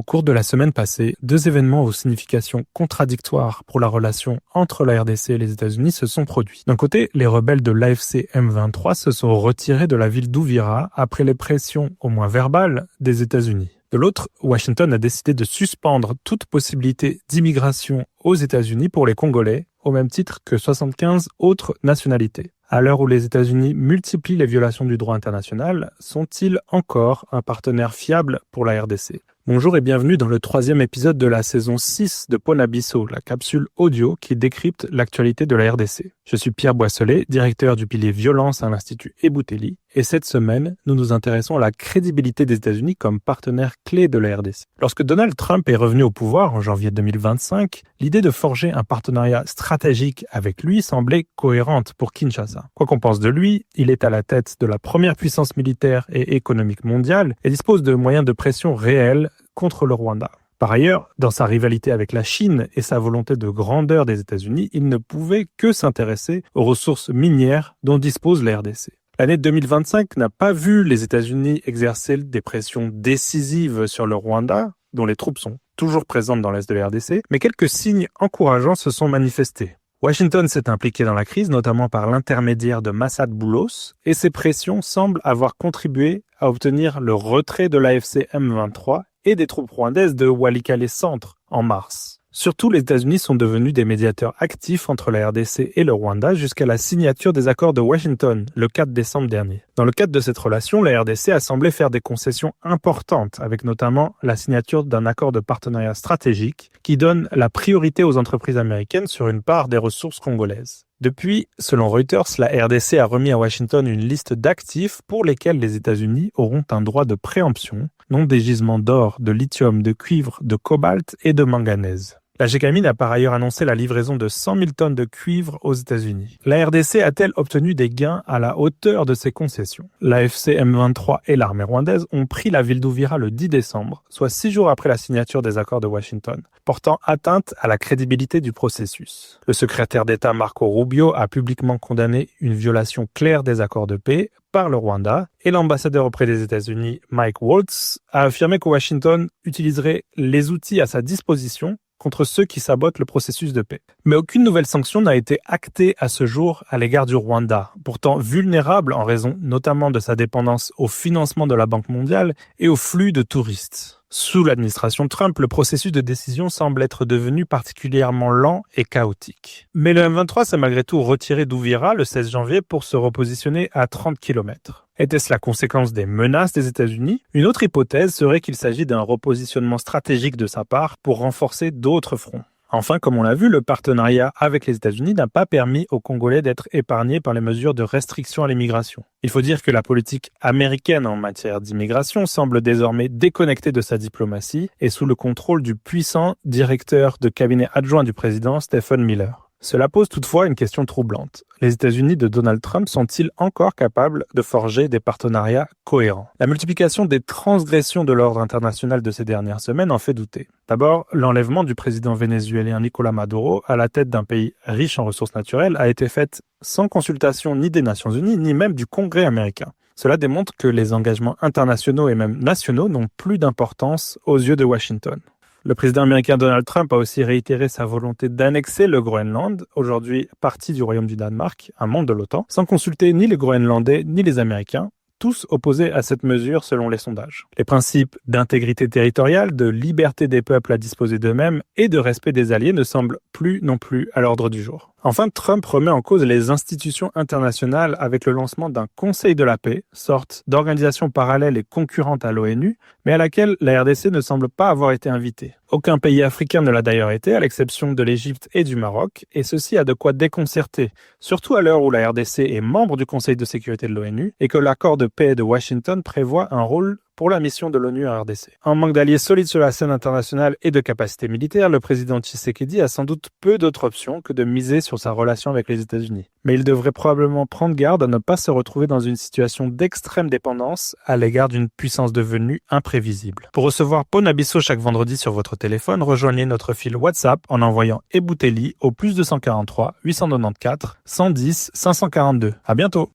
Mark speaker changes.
Speaker 1: cours de la semaine passée, deux événements aux significations contradictoires pour la relation entre la RDC et les États-Unis se sont produits. D'un côté, les rebelles de l'AFC M23 se sont retirés de la ville d'Uvira après les pressions, au moins verbales, des États-Unis. De l'autre, Washington a décidé de suspendre toute possibilité d'immigration aux États-Unis pour les Congolais, au même titre que 75 autres nationalités. À l'heure où les États-Unis multiplient les violations du droit international, sont-ils encore un partenaire fiable pour la RDC ? Bonjour et bienvenue dans le 3e épisode de la saison 6 de Ponabiso, la capsule audio qui décrypte l'actualité de la RDC. Je suis Pierre Boisselet, directeur du pilier violence à l'Institut Ebouteli, et cette semaine, nous nous intéressons à la crédibilité des États-Unis comme partenaire clé de la RDC. Lorsque Donald Trump est revenu au pouvoir en janvier 2025, l'idée de forger un partenariat stratégique avec lui semblait cohérente pour Kinshasa. Quoi qu'on pense de lui, il est à la tête de la première puissance militaire et économique mondiale et dispose de moyens de pression réels contre le Rwanda. Par ailleurs, dans sa rivalité avec la Chine et sa volonté de grandeur des États-Unis, il ne pouvait que s'intéresser aux ressources minières dont dispose la RDC. L'année 2025 n'a pas vu les États-Unis exercer des pressions décisives sur le Rwanda, dont les troupes sont toujours présentes dans l'est de la RDC, mais quelques signes encourageants se sont manifestés. Washington s'est impliqué dans la crise, notamment par l'intermédiaire de Massad Boulos, et ces pressions semblent avoir contribué à obtenir le retrait de l'AFC M23 et des troupes rwandaises de Walikale Centre en mars. Surtout, les États-Unis sont devenus des médiateurs actifs entre la RDC et le Rwanda jusqu'à la signature des accords de Washington, le 4 décembre dernier. Dans le cadre de cette relation, la RDC a semblé faire des concessions importantes, avec notamment la signature d'un accord de partenariat stratégique qui donne la priorité aux entreprises américaines sur une part des ressources congolaises. Depuis, selon Reuters, la RDC a remis à Washington une liste d'actifs pour lesquels les États-Unis auront un droit de préemption, non des gisements d'or, de lithium, de cuivre, de cobalt et de manganèse. La Gécamine a par ailleurs annoncé la livraison de 100 000 tonnes de cuivre aux États-Unis. La RDC a-t-elle obtenu des gains à la hauteur de ces concessions ? L'AFC M23 et l'armée rwandaise ont pris la ville d'Uvira le 10 décembre, soit 6 jours après la signature des accords de Washington, portant atteinte à la crédibilité du processus. Le secrétaire d'État Marco Rubio a publiquement condamné une violation claire des accords de paix par le Rwanda, et l'ambassadeur auprès des États-Unis, Mike Waltz, a affirmé que Washington utiliserait les outils à sa disposition contre ceux qui sabotent le processus de paix. Mais aucune nouvelle sanction n'a été actée à ce jour à l'égard du Rwanda, pourtant vulnérable en raison notamment de sa dépendance au financement de la Banque mondiale et au flux de touristes. Sous l'administration Trump, le processus de décision semble être devenu particulièrement lent et chaotique. Mais le M23 s'est malgré tout retiré d'Uvira le 16 janvier pour se repositionner à 30 km. Était-ce la conséquence des menaces des États-Unis ? Une autre hypothèse serait qu'il s'agit d'un repositionnement stratégique de sa part pour renforcer d'autres fronts. Enfin, comme on l'a vu, le partenariat avec les États-Unis n'a pas permis aux Congolais d'être épargnés par les mesures de restriction à l'immigration. Il faut dire que la politique américaine en matière d'immigration semble désormais déconnectée de sa diplomatie et sous le contrôle du puissant directeur de cabinet adjoint du président Stephen Miller. Cela pose toutefois une question troublante. Les États-Unis de Donald Trump sont-ils encore capables de forger des partenariats cohérents ? La multiplication des transgressions de l'ordre international de ces dernières semaines en fait douter. D'abord, l'enlèvement du président vénézuélien Nicolás Maduro à la tête d'un pays riche en ressources naturelles a été fait sans consultation ni des Nations Unies, ni même du Congrès américain. Cela démontre que les engagements internationaux et même nationaux n'ont plus d'importance aux yeux de Washington. Le président américain Donald Trump a aussi réitéré sa volonté d'annexer le Groenland, aujourd'hui partie du Royaume du Danemark, un membre de l'OTAN, sans consulter ni les Groenlandais ni les Américains, tous opposés à cette mesure selon les sondages. Les principes d'intégrité territoriale, de liberté des peuples à disposer d'eux-mêmes et de respect des alliés ne semblent plus non plus à l'ordre du jour. Enfin, Trump remet en cause les institutions internationales avec le lancement d'un Conseil de la paix, sorte d'organisation parallèle et concurrente à l'ONU, mais à laquelle la RDC ne semble pas avoir été invitée. Aucun pays africain ne l'a d'ailleurs été, à l'exception de l'Égypte et du Maroc, et ceci a de quoi déconcerter, surtout à l'heure où la RDC est membre du Conseil de sécurité de l'ONU et que l'accord de paix de Washington prévoit un rôle pour la mission de l'ONU en RDC. En manque d'alliés solides sur la scène internationale et de capacités militaires, le président Tshisekedi a sans doute peu d'autres options que de miser sur sa relation avec les États-Unis. Mais il devrait probablement prendre garde à ne pas se retrouver dans une situation d'extrême dépendance à l'égard d'une puissance devenue imprévisible. Pour recevoir Ponabiso chaque vendredi sur votre téléphone, rejoignez notre fil WhatsApp en envoyant Ebouteli au +243 894 110 542. À bientôt!